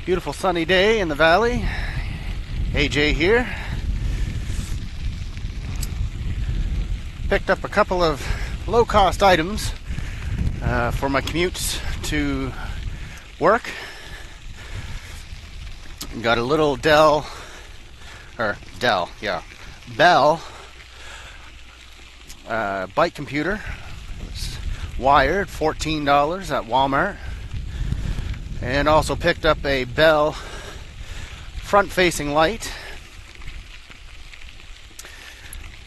Beautiful sunny day in the valley. AJ here. Picked up a couple of low-cost items for my commutes to work. Got a little Bell bike computer. It's wired, $14 at Walmart. And also picked up a Bell front-facing light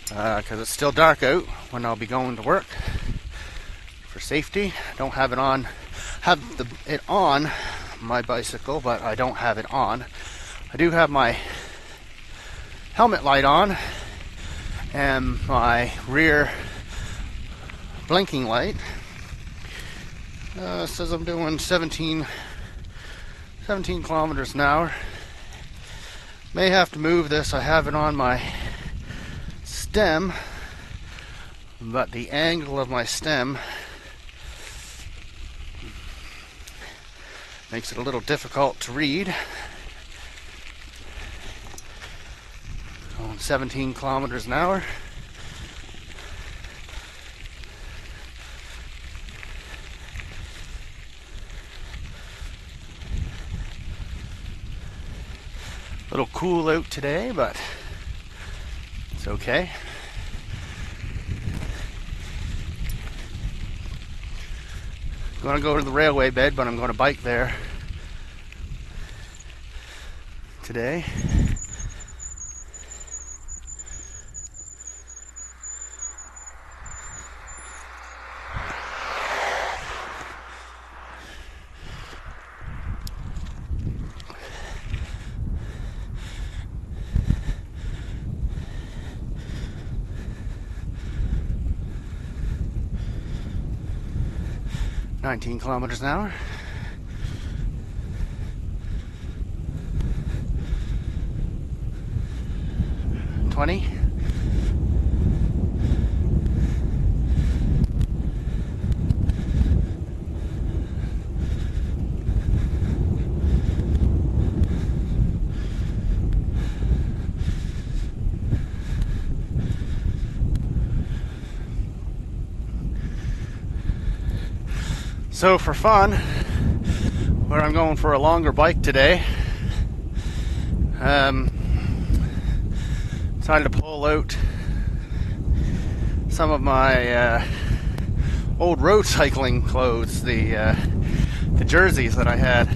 because it's still dark out when I'll be going to work. For safety, I don't have it on. It on my bicycle, but I don't have it on. I do have my helmet light on and my rear blinking light. Says I'm doing 17 kilometers an hour. May have to move this. I have it on my stem, but the angle of my stem makes it a little difficult to read. Going 17 kilometers an hour. A little cool out today, but it's okay. I'm going to go to the railway bed, but I'm going to bike there today. $19 kilometers an hour. $20. So for fun, where I'm going for a longer bike today, decided to pull out some of my old road cycling clothes, the jerseys that I had.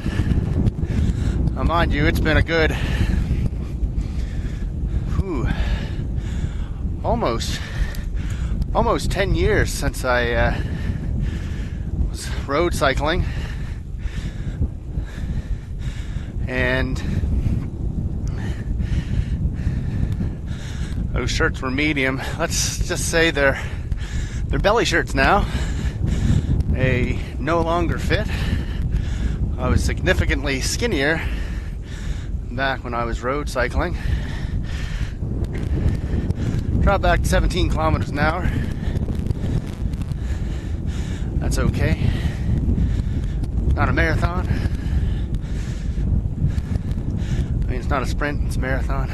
Now mind you, it's been a good almost 10 years since I road cycling, and those shirts were medium. Let's just say they're belly shirts now. They no longer fit. I was significantly skinnier back when I was road cycling. Dropped back to 17 kilometers an hour. That's okay. Not a marathon. I mean, it's not a sprint, it's a marathon.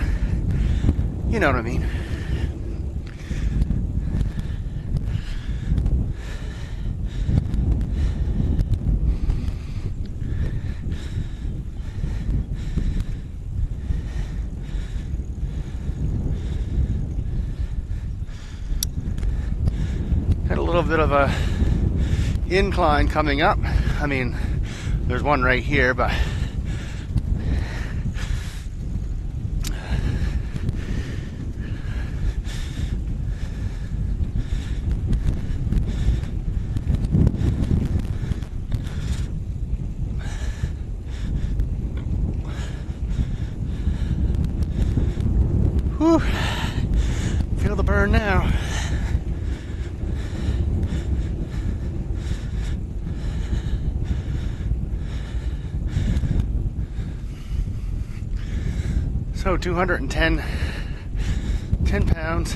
You know what I mean. Got a little bit of a incline coming up. I mean, there's one right here, but whew, feel the burn now. So 210 pounds.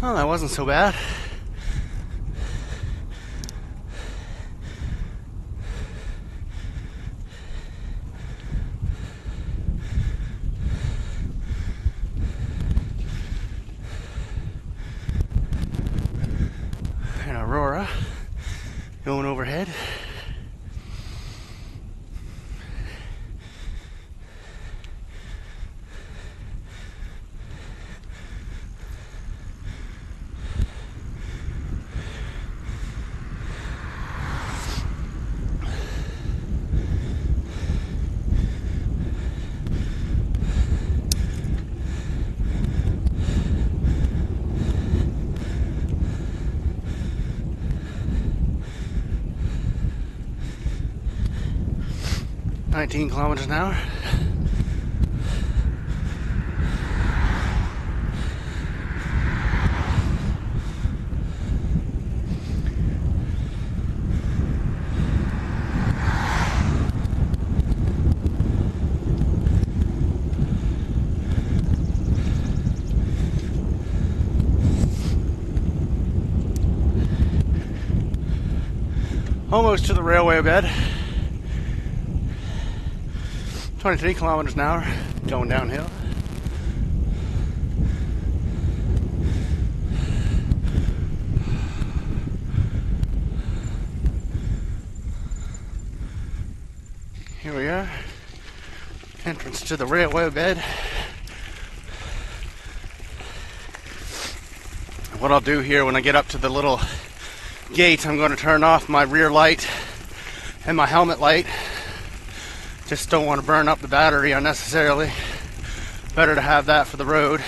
Oh, that wasn't so bad. And Aurora going overhead. "19 kilometers an hour. Almost to the railway bed. 23 kilometers an hour, going downhill. Here we are, entrance to the railway bed. What I'll do here when I get up to the little gate, I'm going to turn off my rear light and my helmet light. Just don't want to burn up the battery unnecessarily. Better to have that for the road.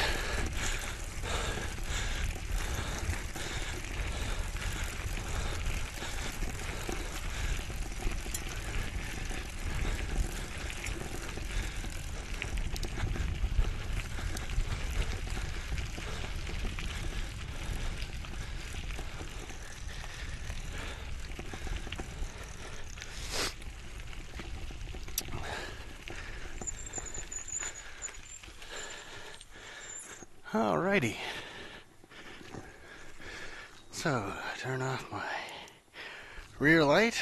Alrighty. So, turn off my rear light.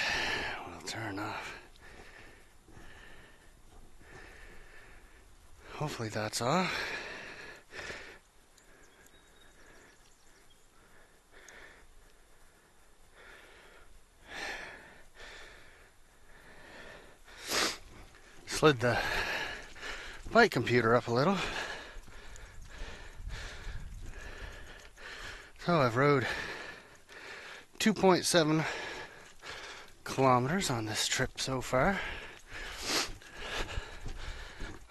We'll turn off. Hopefully that's off. Slid the bike computer up a little. So I've rode 2.7 kilometers on this trip so far.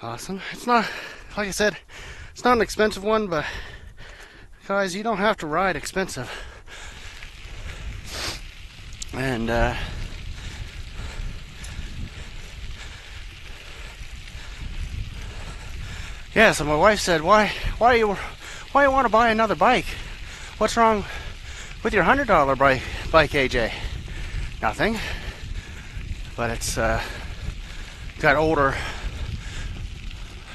Awesome. It's not, like I said, it's not an expensive one, but guys, you don't have to ride expensive. And yeah, so my wife said, why you want to buy another bike? What's wrong with your $100 bike, AJ? Nothing. But it's got older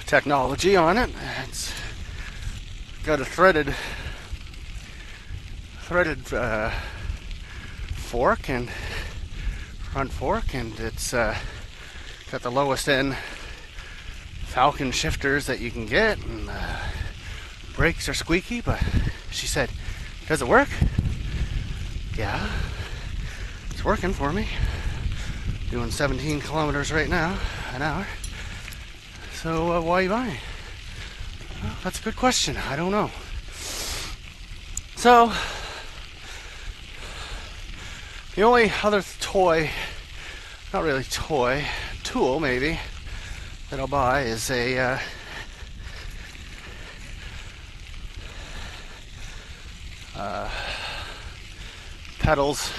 technology on it. It's got a threaded fork and front fork, and it's got the lowest end Falcon shifters that you can get, and brakes are squeaky, but she said, "Does it work?" Yeah, it's working for me. Doing 17 kilometers right now, an hour. So why are you buying? Well, that's a good question. I don't know. So the only other toy, not really toy, tool maybe, that I'll buy is a pedals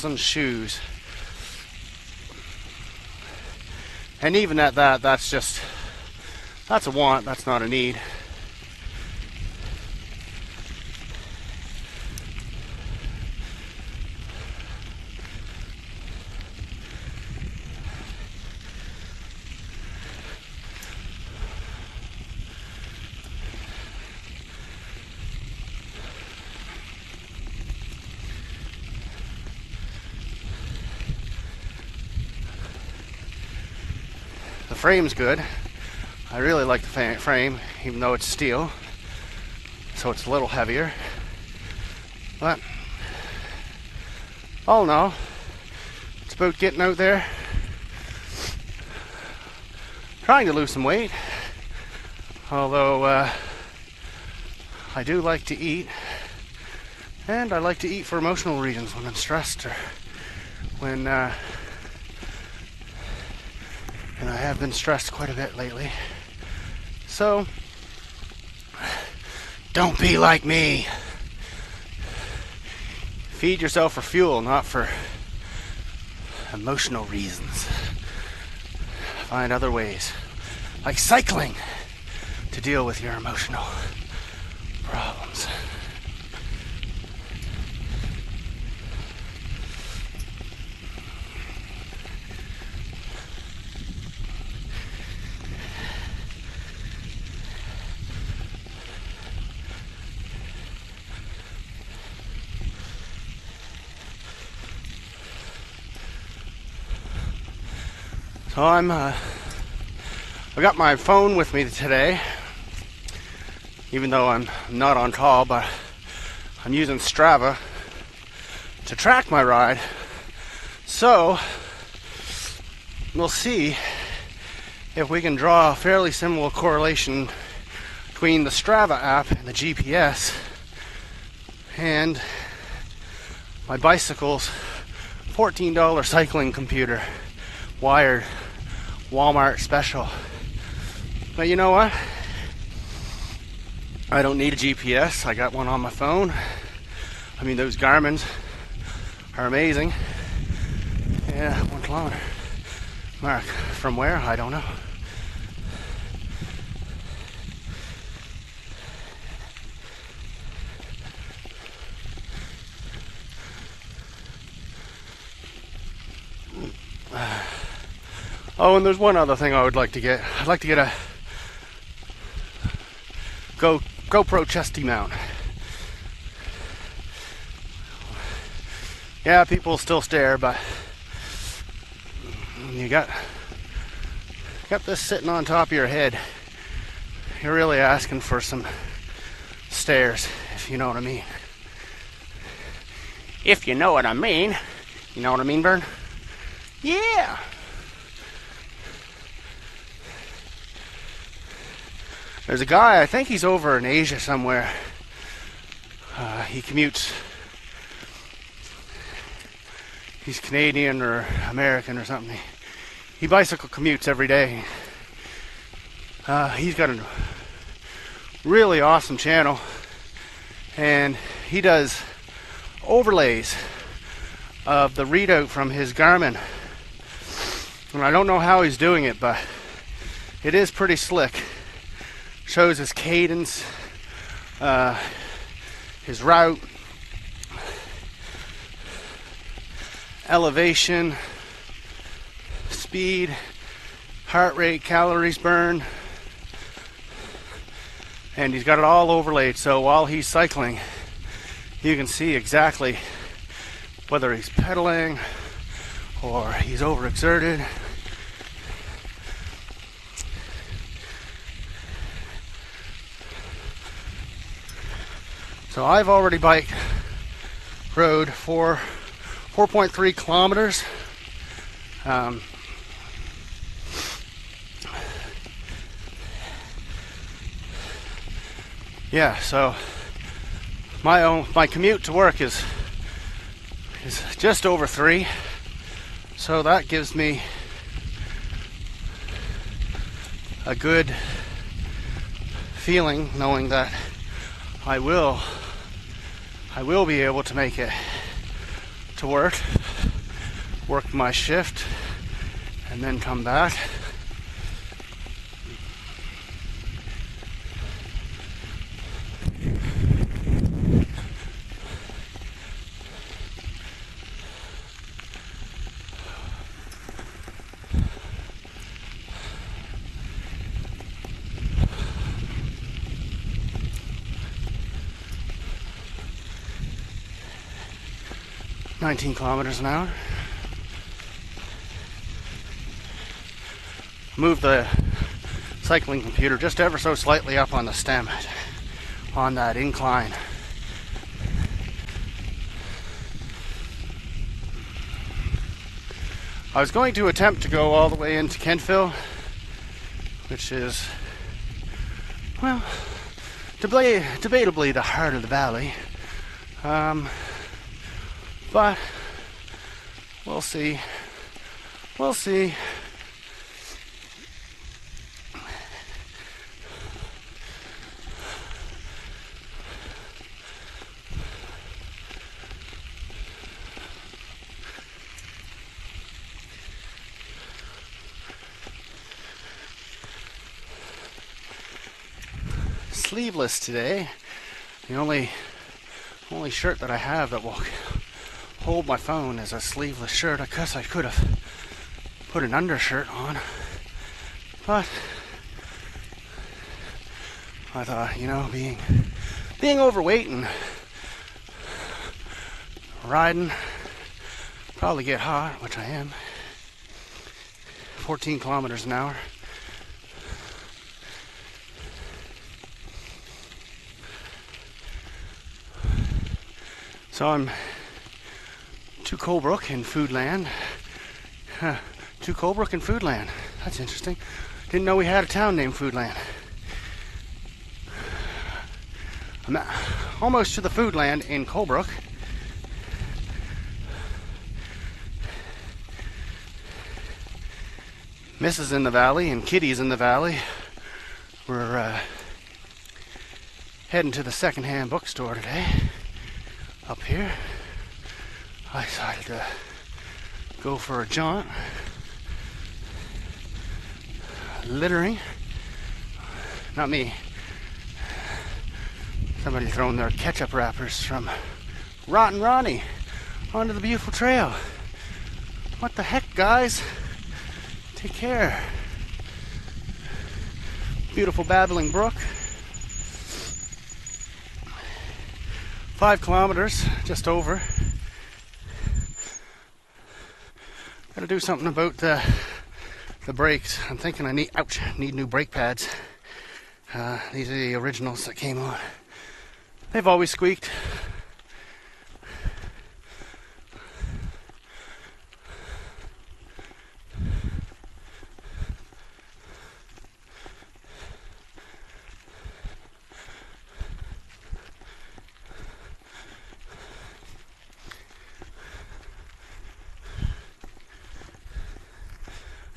and shoes. And even at that, that's a want, that's not a need. frame's good. I really like the frame, even though it's steel, so it's a little heavier. But all in all, it's about getting out there, trying to lose some weight. Although I do like to eat, and I like to eat for emotional reasons when I'm stressed or when and I have been stressed quite a bit lately. So don't be like me. Feed yourself for fuel, not for emotional reasons. Find other ways, like cycling, to deal with your emotional problems. So I got my phone with me today, even though I'm not on call, but I'm using Strava to track my ride. So we'll see if we can draw a fairly similar correlation between the Strava app and the GPS and my bicycle's $14 cycling computer, wired, Walmart special. But you know what? I don't need a GPS. I got one on my phone. I mean, those Garmin's are amazing. Yeah, 1 kilometer. Mark, from where? I don't know. Oh, and there's one other thing I would like to get. I'd like to get a GoPro chesty mount. Yeah, people still stare, but you got this sitting on top of your head. You're really asking for some stares, if you know what I mean. If you know what I mean. You know what I mean, Vern? Yeah. There's a guy, I think he's over in Asia somewhere. He commutes. He's Canadian or American or something. He bicycle commutes every day. He's got a really awesome channel, and he does overlays of the readout from his Garmin. And I don't know how he's doing it, but it is pretty slick. Shows his cadence, his route, elevation, speed, heart rate, calories burned, and he's got it all overlaid, so while he's cycling you can see exactly whether he's pedaling or he's overexerted. So I've already rode 4.3 kilometers. Yeah, so my commute to work is just over 3. So that gives me a good feeling knowing that I will be able to make it to work my shift, and then come back. .19 kilometers an hour. move the cycling computer just ever so slightly up on the stem on that incline. I was going to attempt to go all the way into Kentville, which is, well, debatably the heart of the valley. But we'll see. We'll see. Sleeveless today. The only shirt that I have that will hold my phone is a sleeveless shirt. I guess I could have put an undershirt on, but I thought, being overweight and riding, probably get hot, which I am. 14 kilometers an hour. So I'm to Colebrook in Foodland. To Colebrook in Foodland. That's interesting. Didn't know we had a town named Foodland. I'm almost to the Foodland in Colebrook. Mrs. in the valley and Kitty's in the valley. We're heading to the secondhand bookstore today. Up here, I decided to go for a jaunt. Littering. Not me. Somebody throwing their ketchup wrappers from Rotten Ronnie onto the beautiful trail. What the heck, guys? Take care. Beautiful babbling brook. 5 kilometers, just over. Gotta do something about the brakes. I'm thinking I need new brake pads. These are the originals that came on. They've always squeaked.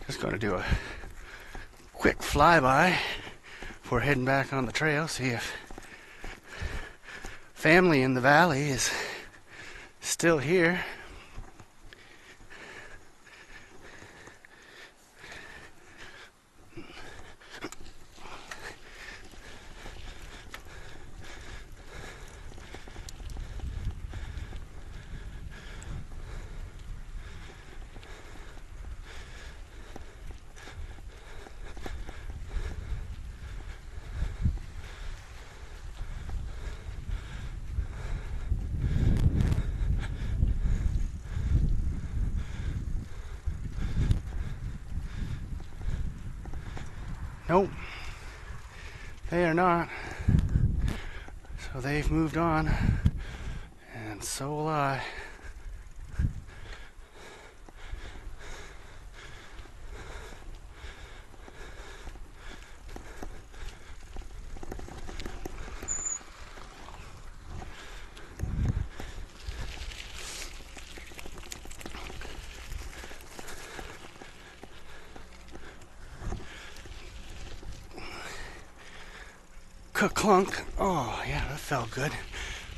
Just going to do a quick flyby before heading back on the trail, see if family in the valley is still here. Nope, they are not. So they've moved on, and so will I. Clunk. Oh, yeah, that felt good.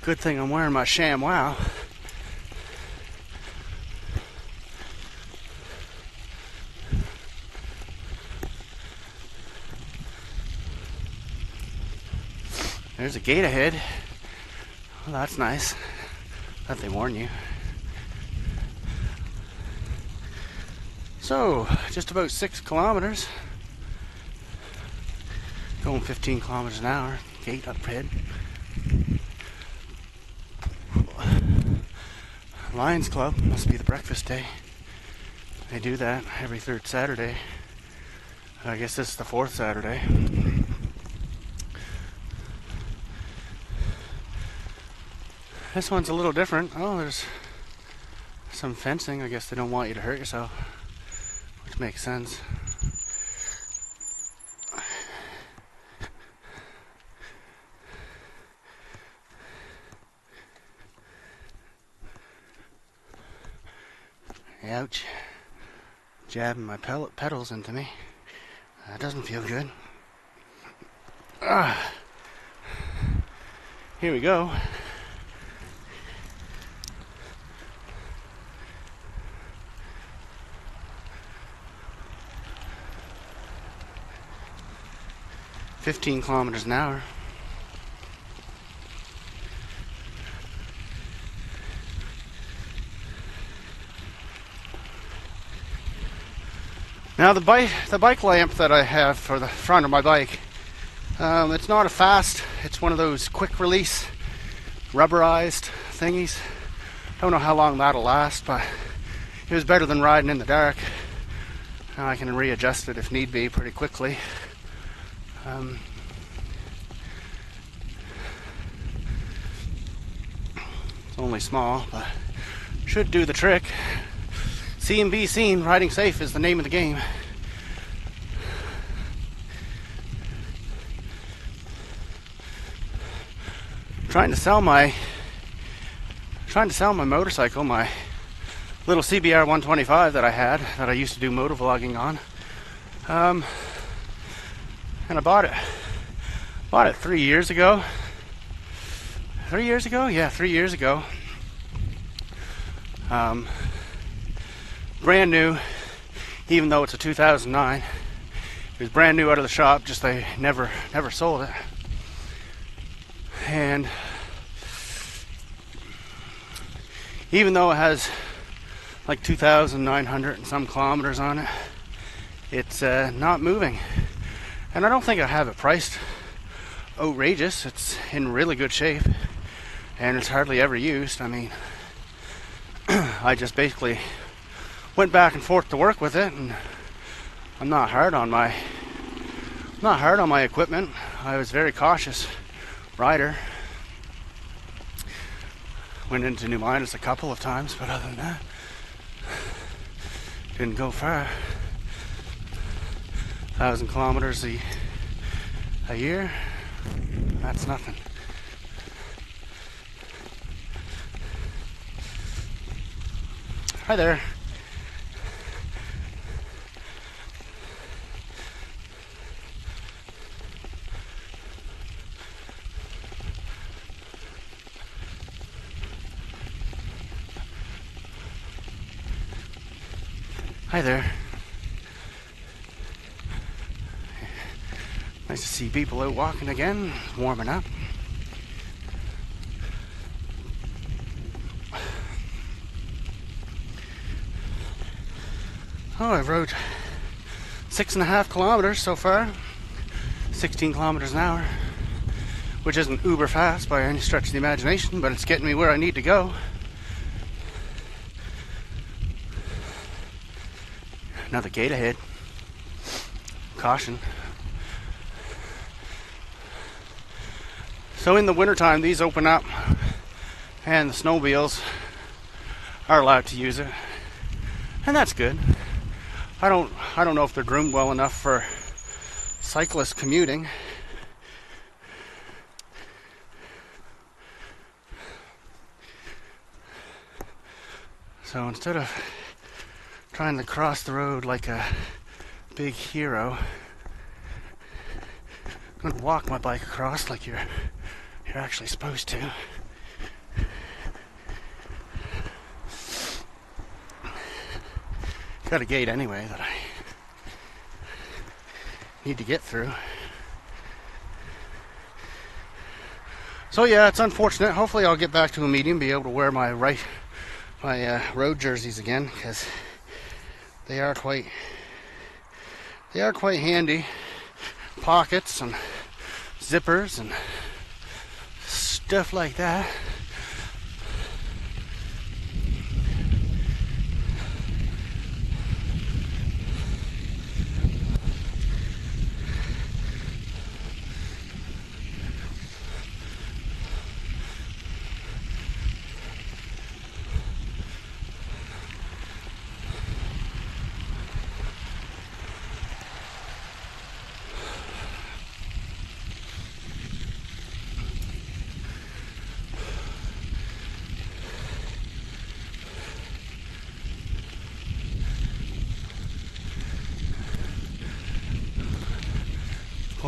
Good thing I'm wearing my ShamWow. There's a gate ahead. Well, that's nice. That they warn you. So, just about 6 kilometers. Going 15 kilometers an hour. Gate up ahead. Lions Club must be the breakfast day. They do that every third Saturday. I guess this is the fourth Saturday. This one's a little different. Oh, there's some fencing. I guess they don't want you to hurt yourself, which makes sense. Ouch. Jabbing my pedals into me. That doesn't feel good. Here we go. "15 kilometers an hour. Now the bike lamp that I have for the front of my bike, it's not a fast, it's one of those quick release rubberized thingies. Don't know how long that'll last, but it was better than riding in the dark. Now I can readjust it if need be pretty quickly. It's only small, but should do the trick. See and be seen, riding safe is the name of the game. Trying to sell my motorcycle, my little CBR 125 that I had, that I used to do motovlogging on. And I bought it 3 years ago. 3 years ago? Yeah, 3 years ago. Brand new, even though it's a 2009. It was brand new out of the shop, just they never sold it. And even though it has like 2,900 and some kilometers on it, it's not moving. And I don't think I have it priced outrageous. It's in really good shape, and it's hardly ever used. I mean, I just basically went back and forth to work with it, and I'm not hard on my equipment. I was a very cautious rider. Went into New Midas a couple of times, but other than that, didn't go far. 1,000 kilometers a year, that's nothing. Hi there. Hi there. Nice to see people out walking again, warming up. Oh, I've rode 6.5 kilometers so far, 16 kilometers an hour, which isn't uber fast by any stretch of the imagination, but it's getting me where I need to go. Another gate ahead. Caution. So in the wintertime, these open up and the snowmobiles are allowed to use it, and that's good. I don't know if they're groomed well enough for cyclist commuting. So instead of trying to cross the road like a big hero, I'm gonna walk my bike across like you're actually supposed to. Got a gate anyway that I need to get through. So yeah, it's unfortunate. Hopefully I'll get back to a meeting, be able to wear my road jerseys again, because they are quite handy. Pockets and zippers and stuff like that.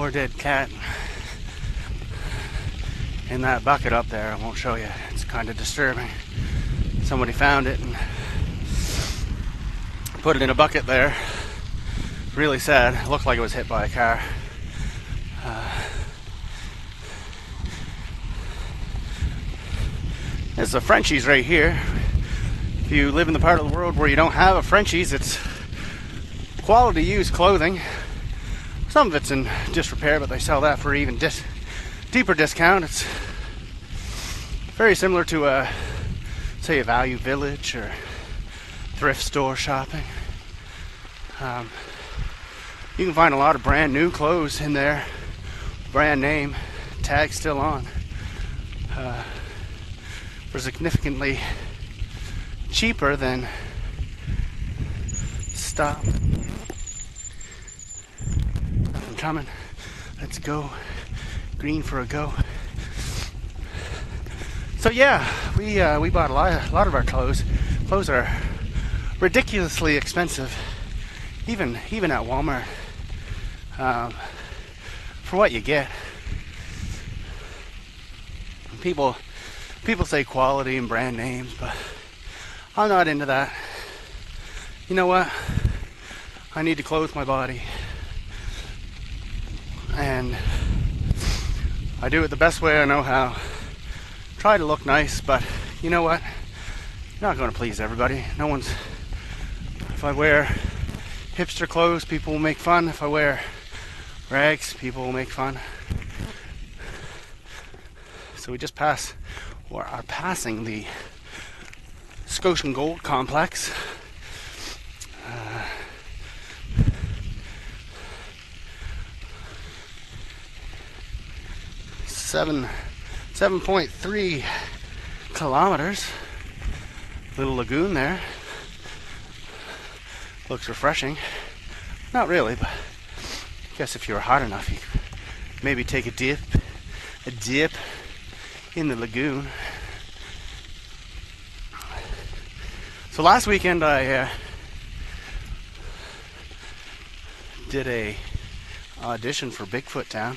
poor dead cat in that bucket up there. I won't show you. It's kind of disturbing. Somebody found it and put it in a bucket there. Really sad. It looked like it was hit by a car. There's a Frenchies right here. If you live in the part of the world where you don't have a Frenchies, it's quality used clothing. Some of it's in disrepair, but they sell that for even deeper discount. It's very similar to say a Value Village or thrift store shopping. You can find a lot of brand new clothes in there, brand name, tag still on, for significantly cheaper than stop. I'm coming. Let's go. Green for a go. So yeah, we bought a lot of our clothes. Clothes are ridiculously expensive, even at Walmart, for what you get. People say quality and brand names, but I'm not into that. You know what? I need to clothe my body, and I do it the best way I know how. Try to look nice, but you know what? You're not going to please everybody. No one's. If I wear hipster clothes, people will make fun. If I wear rags, people will make fun. So we just are passing the Scotian Gold Complex. 7.3 kilometers. Little lagoon there. Looks refreshing. Not really, but I guess if you were hot enough, you could maybe take a dip in the lagoon. So last weekend I did a audition for Bigfoot Town,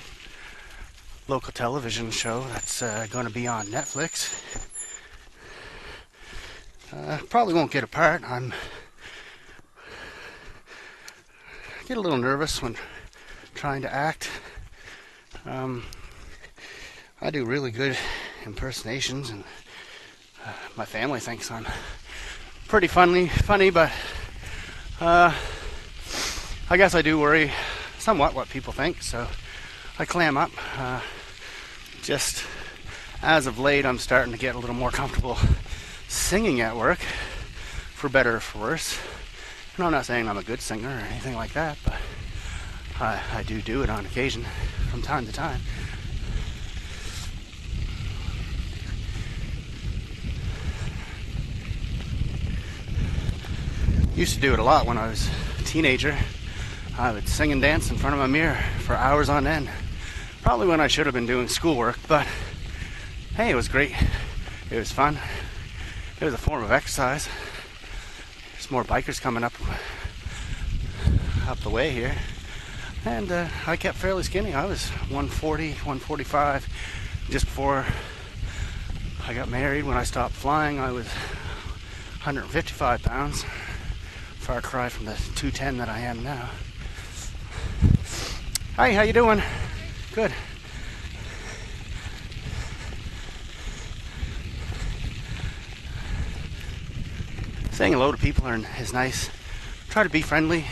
local television show that's going to be on Netflix. Probably won't get a part. I get a little nervous when trying to act. I do really good impersonations, and my family thinks I'm pretty funny, but I guess I do worry somewhat what people think, so I clam up. Just as of late, I'm starting to get a little more comfortable singing at work, for better or for worse. And I'm not saying I'm a good singer or anything like that, but I do it on occasion from time to time. Used to do it a lot when I was a teenager. I would sing and dance in front of my mirror for hours on end. Probably when I should have been doing schoolwork, but hey, it was great. It was fun. It was a form of exercise. There's more bikers coming up the way here. And I kept fairly skinny. I was 140, 145 just before I got married. When I stopped flying, I was 155 pounds. Far cry from the 210 that I am now. Hi, how you doing? Good. Saying hello to people is nice. Try to be friendly.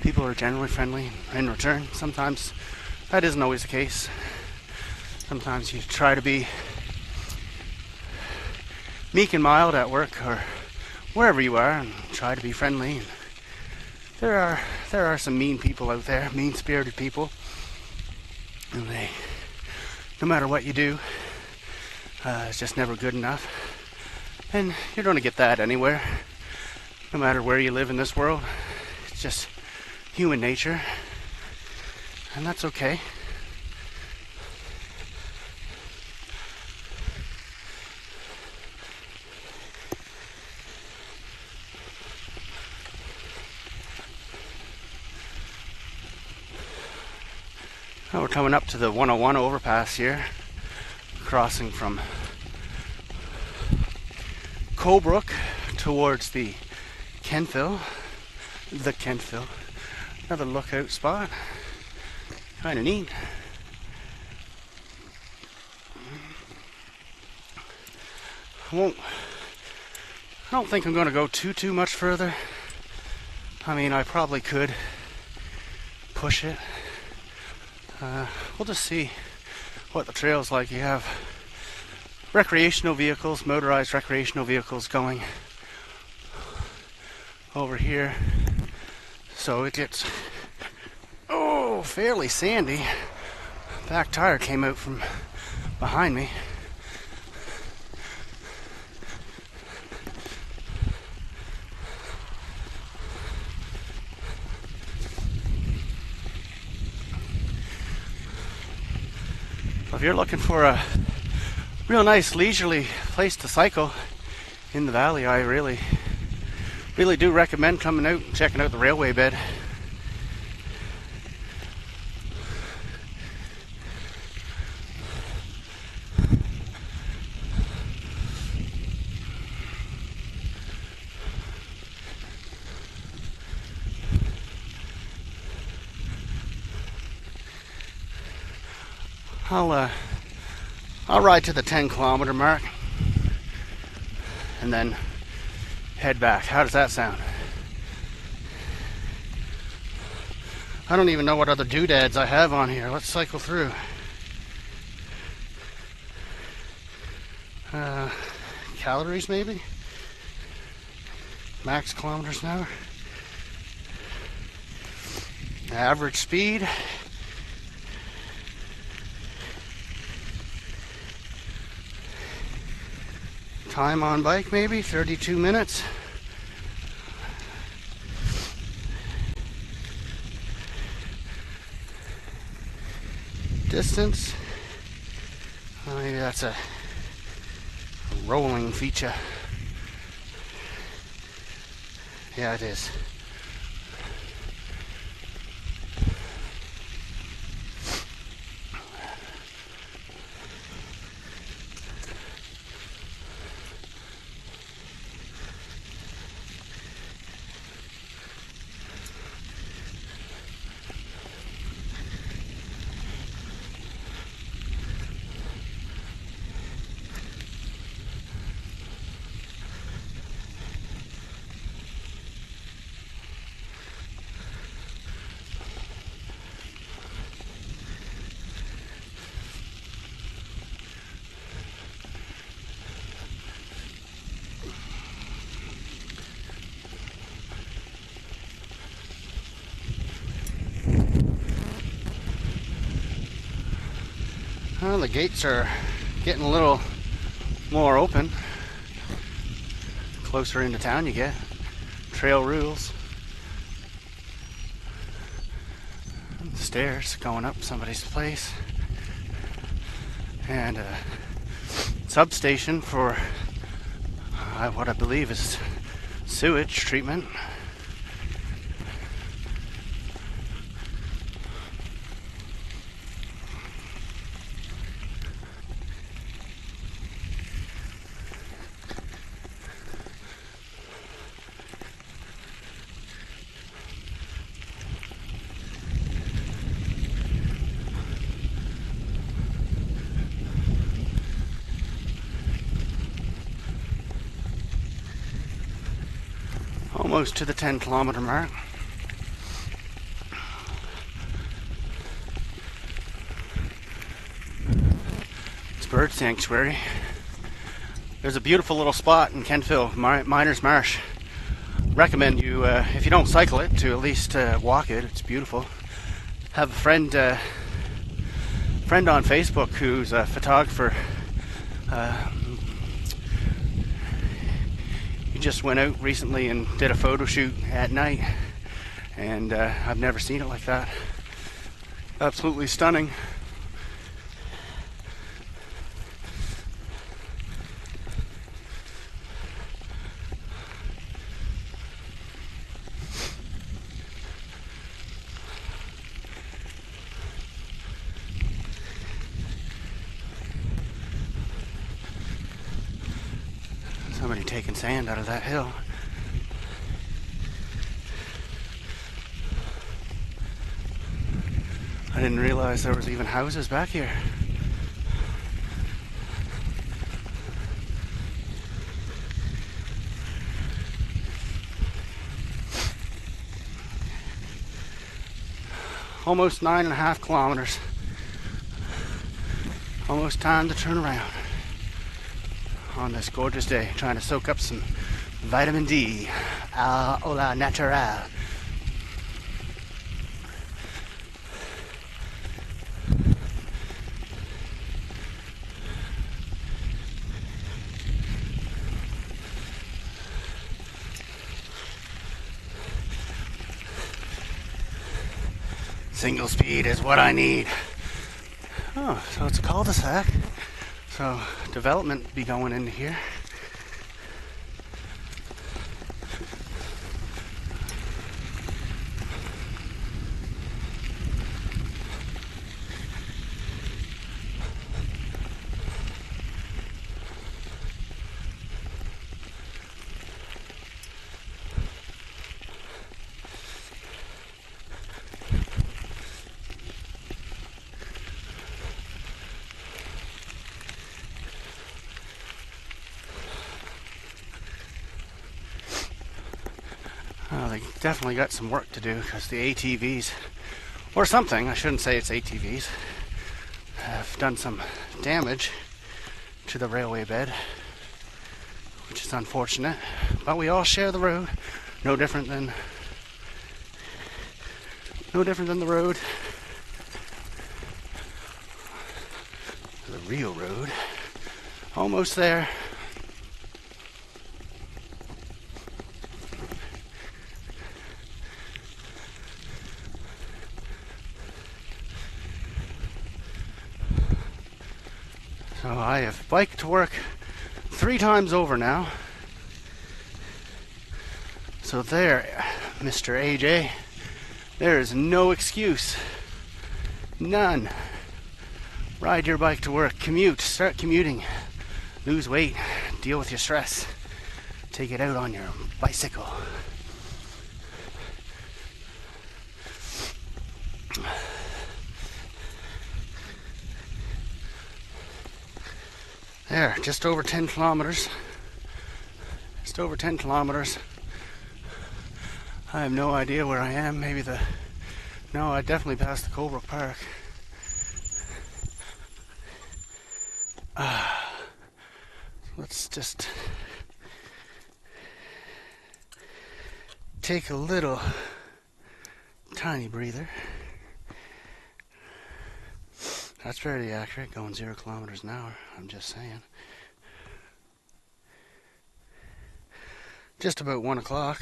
People are generally friendly in return. Sometimes that isn't always the case. Sometimes you try to be meek and mild at work or wherever you are, and try to be friendly. There are some mean people out there, mean-spirited people, and no matter what you do, it's just never good enough. And you're going to get that anywhere, no matter where you live in this world. It's just human nature, and that's okay. Now we're coming up to the 101 overpass here, crossing from Colebrook towards the Kentville. Another lookout spot. Kind of neat. I don't think I'm going to go too much further. I mean, I probably could push it. We'll just see what the trail's like. You have recreational vehicles, motorized recreational vehicles going over here. So it gets, fairly sandy. Back tire came out from behind me. If you're looking for a real nice leisurely place to cycle in the valley, I really do recommend coming out and checking out the railway bed. I'll ride to the 10-kilometer mark and then head back. How does that sound? I don't even know what other doodads I have on here. Let's cycle through. Calories maybe? Max kilometers an hour. Average speed. Time on bike maybe 32 minutes. Distance, maybe that's a rolling feature. Yeah, it is. Well, the gates are getting a little more open. Closer into town you get. Trail rules. Stairs going up somebody's place. And a substation for what I believe is sewage treatment. Almost to the 10-kilometer mark. It's bird sanctuary. There's a beautiful little spot in Kentville, Miners Marsh. Recommend you, if you don't cycle it, to at least walk it. It's beautiful. Have a friend on Facebook who's a photographer. Just went out recently and did a photo shoot at night, and I've never seen it like that. Absolutely stunning. be taking sand out of that hill. I didn't realize there was even houses back here. Almost 9.5 kilometers. Almost time to turn around on this gorgeous day, trying to soak up some vitamin D. Hola natural. Single speed is what I need. Oh, so it's a cul-de-sac. So development be going into here. They definitely got some work to do because the ATVs, or something, I shouldn't say it's ATVs, have done some damage to the railway bed, which is unfortunate. But we all share the road, no different than the road, the real road. Almost there. So I have biked to work 3 times over now. So there, Mr. AJ, there is no excuse. None. Ride your bike to work, commute, start commuting, lose weight, deal with your stress, take it out on your bicycle. There, just over 10 kilometers. Just over 10 kilometers. I have no idea where I am. No, I definitely passed the Colebrook Park. Let's just take a little tiny breather. That's fairly accurate, going 0 kilometers an hour, I'm just saying. Just about 1 o'clock.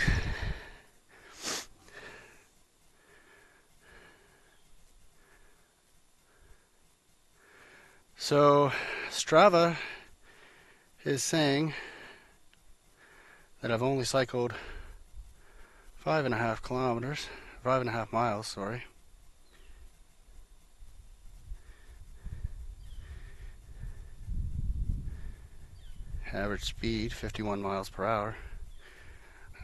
So, Strava is saying that I've only cycled 5.5 miles, sorry. Average speed 51 miles per hour.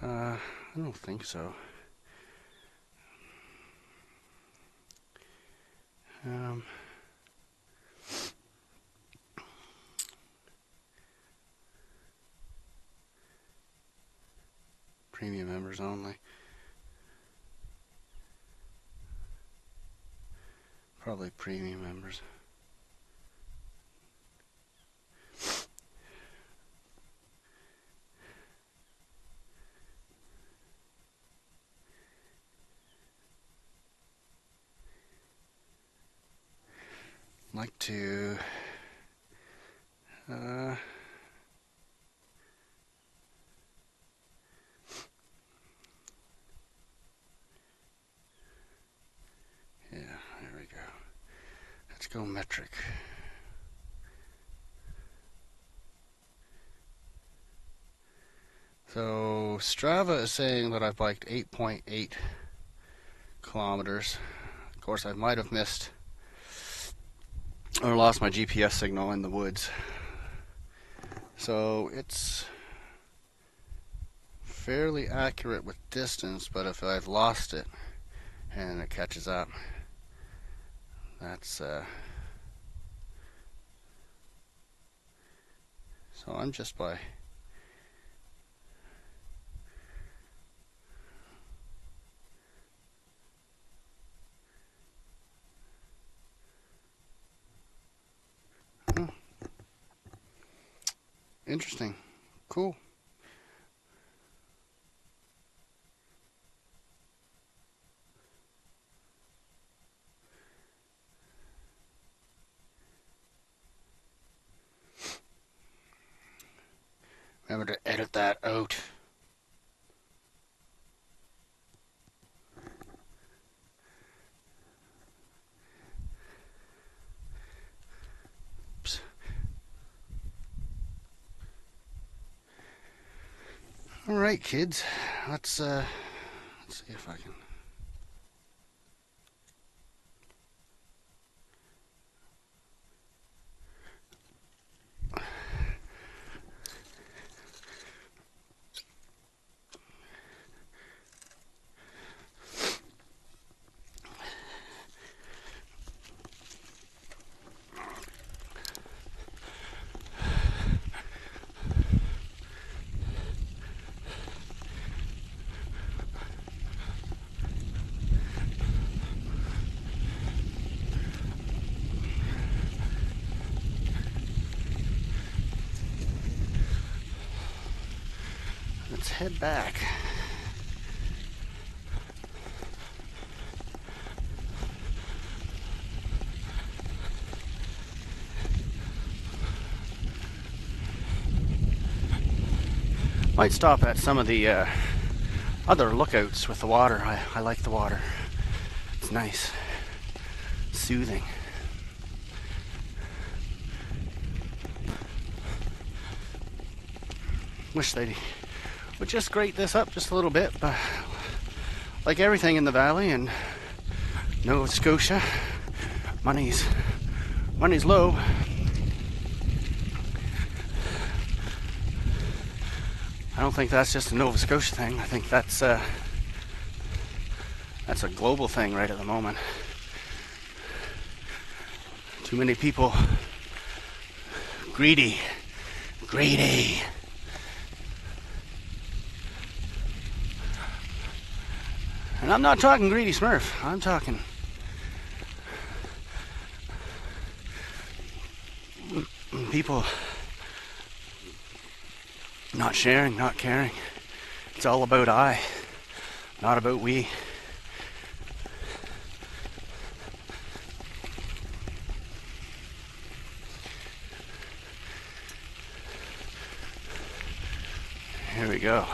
I don't think so. Premium members only. Probably premium members. Like to yeah, there we go. Let's go metric. So Strava is saying that I've biked 8.8 kilometers. Of course, I might have missed or lost my GPS signal in the woods. So it's fairly accurate with distance, but if I've lost it and it catches up, that's so I'm just by interesting. Cool. Remember to edit that out. Oops. All right, kids. Let's see if I can. Let's head back. Might stop at some of the other lookouts with the water. I like the water. It's nice, soothing. Wish they would just grate this up just a little bit, but like everything in the valley and Nova Scotia, money's low. I don't think that's just a Nova Scotia thing. I think that's a global thing right at the moment. Too many people greedy. And I'm not talking greedy Smurf. I'm talking people not sharing, not caring. It's all about I, not about we. Here we go.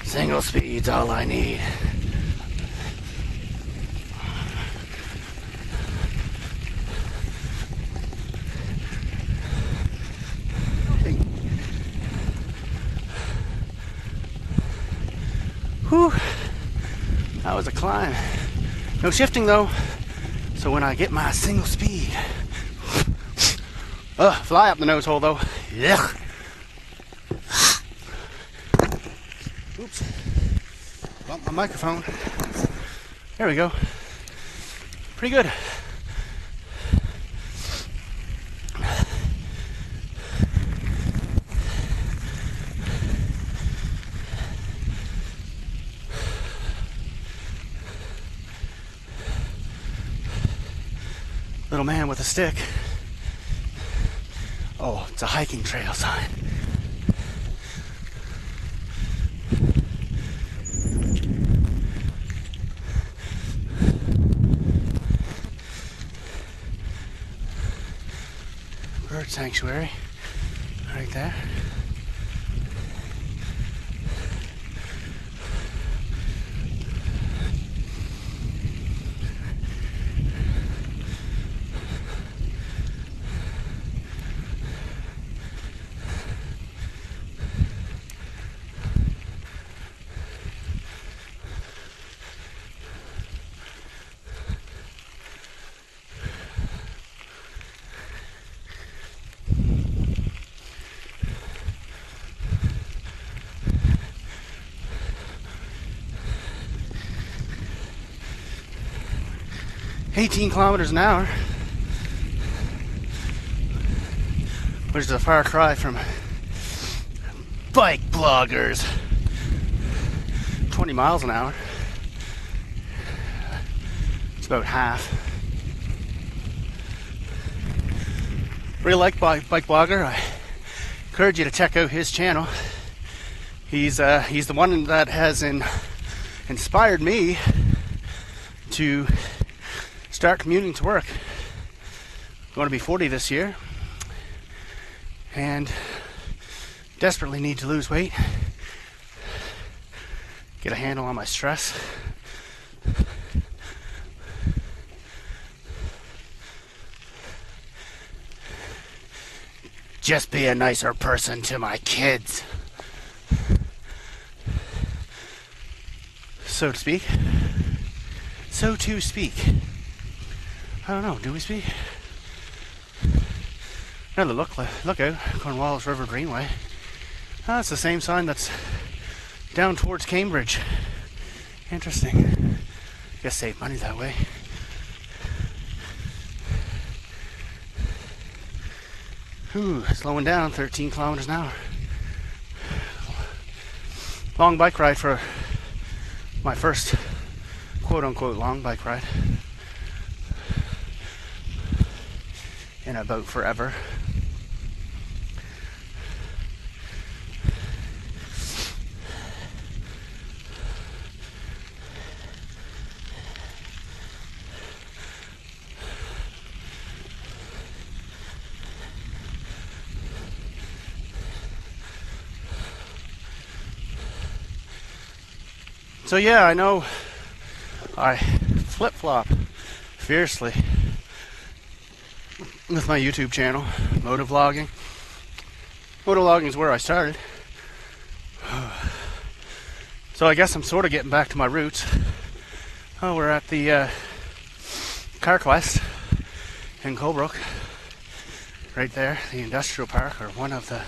Single speed's all I need. Whew, that was a climb. No shifting though, so when I get my single speed, fly up the nose hole though. Yuck. Oops, bumped my microphone. There we go. Pretty good. Little man with a stick. Oh, it's a hiking trail sign. Bird sanctuary right there. 18 kilometers an hour, which is a far cry from bike bloggers. 20 miles an hour. It's about half. Really like Bike Blogger. I encourage you to check out his channel. He's the one that has inspired me to start commuting to work. I'm going to be 40 this year and desperately need to lose weight, get a handle on my stress. Just be a nicer person to my kids, so to speak. So to speak. I don't know, do we speak? Another look out, Cornwallis River Greenway. That's the same sign that's down towards Cambridge. Interesting. Guess save money that way. Ooh, slowing down, 13 kilometers an hour. Long bike ride for my first quote-unquote long bike ride in about forever. So yeah, I know I flip-flop fiercely with my YouTube channel, motovlogging. Motovlogging is where I started. So I guess I'm sort of getting back to my roots. Oh, we're at the CarQuest in Colebrook. Right there, the industrial park, or one of the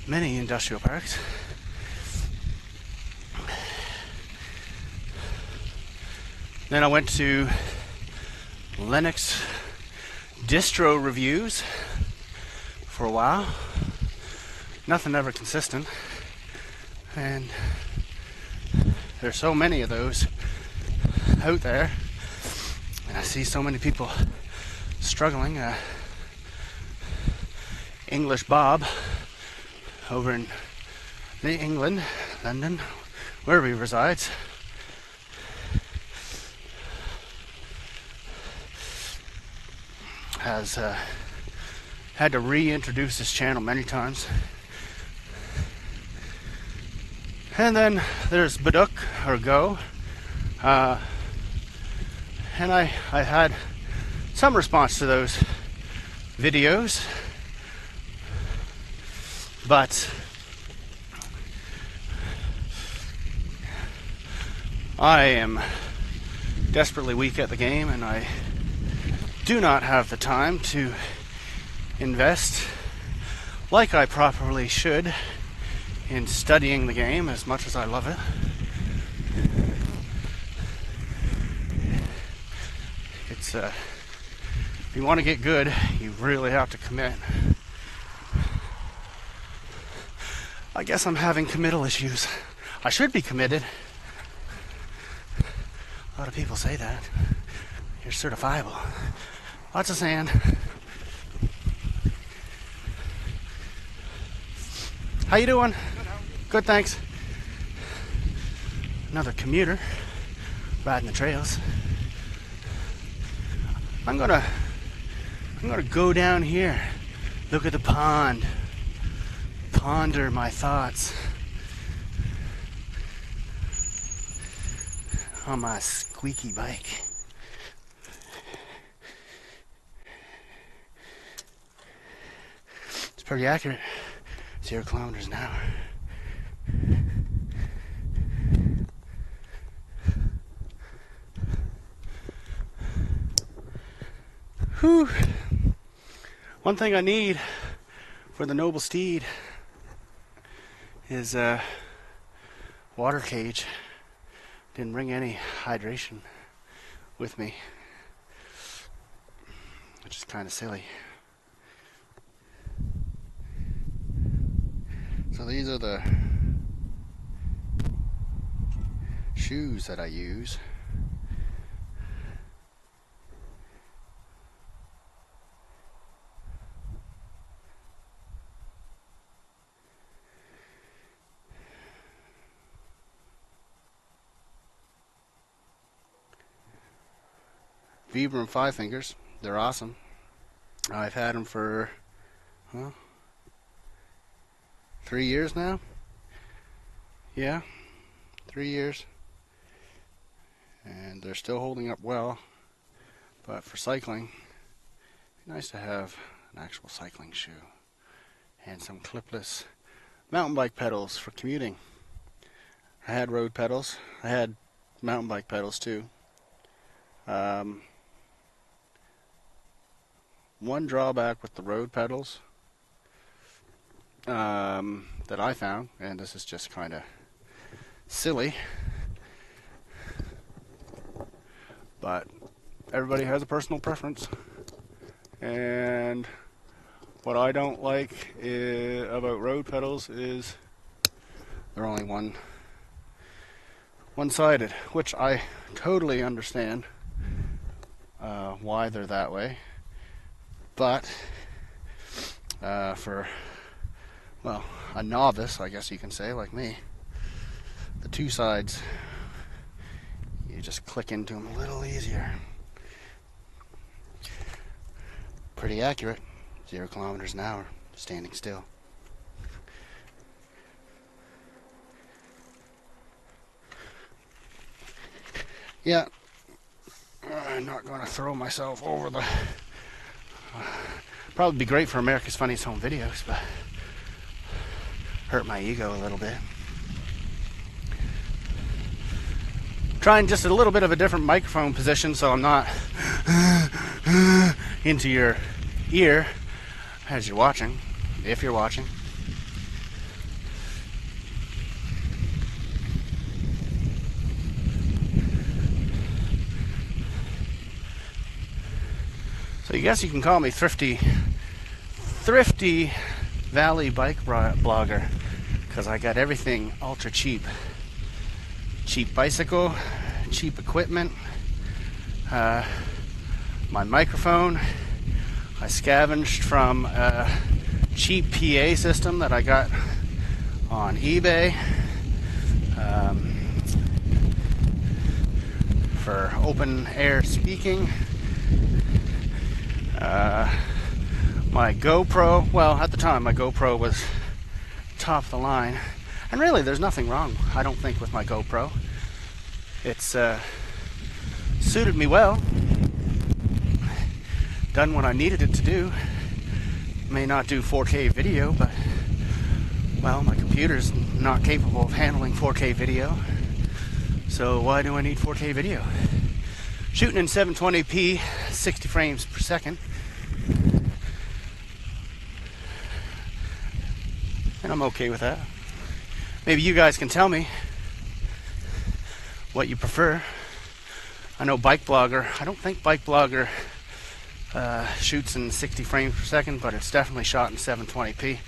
many industrial parks. Then I went to Linux distro reviews for a while. Nothing ever consistent. And there's so many of those out there. And I see so many people struggling. English Bob over in England, London, wherever he resides. Has had to reintroduce this channel many times. And then there's Baduk or Go, and I had some response to those videos, but I am desperately weak at the game, and I do not have the time to invest like I properly should in studying the game as much as I love it. It's if you want to get good, you really have to commit. I guess I'm having committal issues. I should be committed. A lot of people say that. You're certifiable. Lots of sand. How you doing? Good, thanks. Another commuter riding the trails. I'm gonna go down here, look at the pond, ponder my thoughts on my squeaky bike. It's pretty accurate. 0 kilometers an hour. Whew. One thing I need for the noble steed is a water cage. Didn't bring any hydration with me. which is kind of silly. So these are the shoes that I use. Vibram 5 fingers. They're awesome. I've had them for 3 years now. Yeah, 3 years. And they're still holding up well. But for cycling, it's nice to have an actual cycling shoe. And some clipless mountain bike pedals for commuting. I had road pedals. I had mountain bike pedals too. One drawback with the road pedals that I found, and this is just kind of silly, but everybody has a personal preference, and what I don't like about road pedals is they're only one-sided, which I totally understand why they're that way. But for, well, a novice, I guess you can say, like me, the two sides, you just click into them a little easier. Pretty accurate. 0 kilometers an hour, standing still. Yeah, I'm not going to throw myself over the... Probably be great for America's Funniest Home Videos, but hurt my ego a little bit. Trying just a little bit of a different microphone position so I'm not into your ear as you're watching, if you're watching. So I guess you can call me thrifty valley bike blogger, because I got everything ultra cheap. Cheap bicycle, cheap equipment, my microphone. I scavenged from a cheap PA system that I got on eBay for open air speaking. My GoPro, well, at the time my GoPro was top of the line, and really there's nothing wrong, I don't think, with my GoPro. It's suited me well, done what I needed it to do. May not do 4K video, but, well, my computer's not capable of handling 4K video, so why do I need 4K video? Shooting in 720p, 60 frames per second. And I'm okay with that. Maybe you guys can tell me what you prefer. I know Bike Blogger, I don't think Bike Blogger shoots in 60 frames per second, but it's definitely shot in 720p.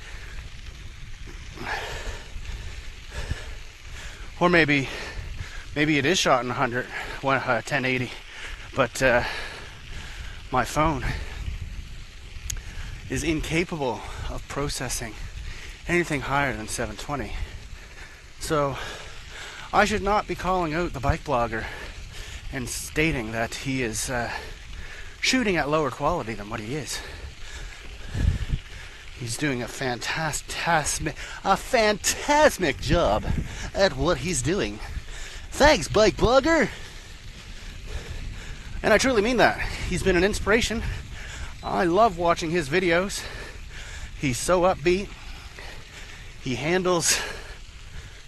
Or maybe it is shot in 1080, but my phone is incapable of processing anything higher than 720. So I should not be calling out the Bike Blogger and stating that he is shooting at lower quality than what he is. He's doing a fantastic job at what he's doing. Thanks, Bike Blogger! And I truly mean that. He's been an inspiration. I love watching his videos. He's so upbeat. He handles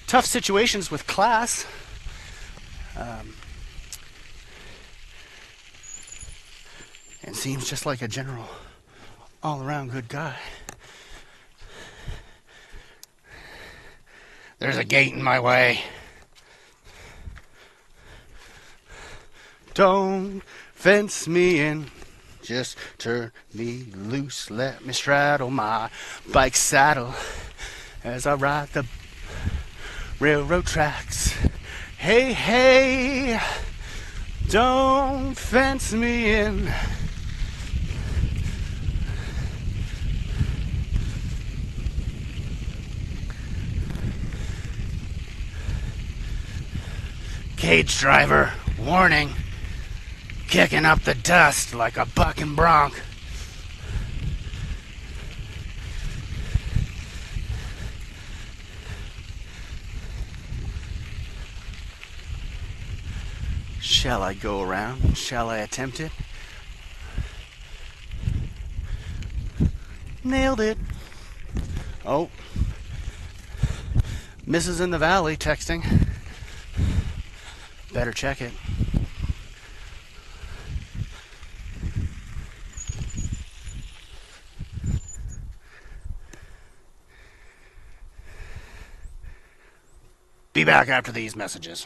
tough situations with class. And seems just like a general, all-around good guy. There's a gate in my way. Don't fence me in. Just turn me loose, let me straddle my bike saddle as I ride the railroad tracks. Hey, hey, don't fence me in. Cage driver, warning, kicking up the dust like a bucking bronc. Shall I go around? Shall I attempt it? Nailed it. Oh, Mrs. in the Valley texting. Better check it. Be back after these messages.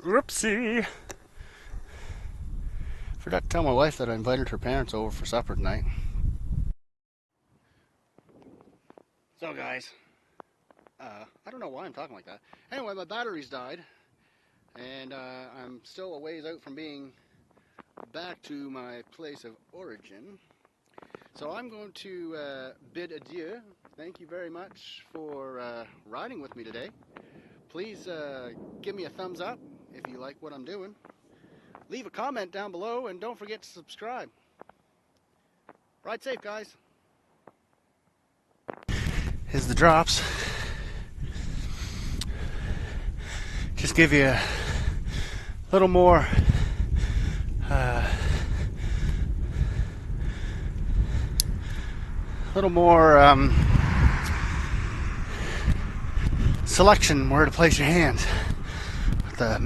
Whoopsie. Forgot to tell my wife that I invited her parents over for supper tonight. So guys, I don't know why I'm talking like that. Anyway, my batteries died, and I'm still a ways out from being back to my place of origin. So I'm going to bid adieu. Thank you very much for riding with me today. Please give me a thumbs up if you like what I'm doing. Leave a comment down below, and don't forget to subscribe. Ride safe, guys. Here's the drops. Just give you a little more selection where to place your hands. The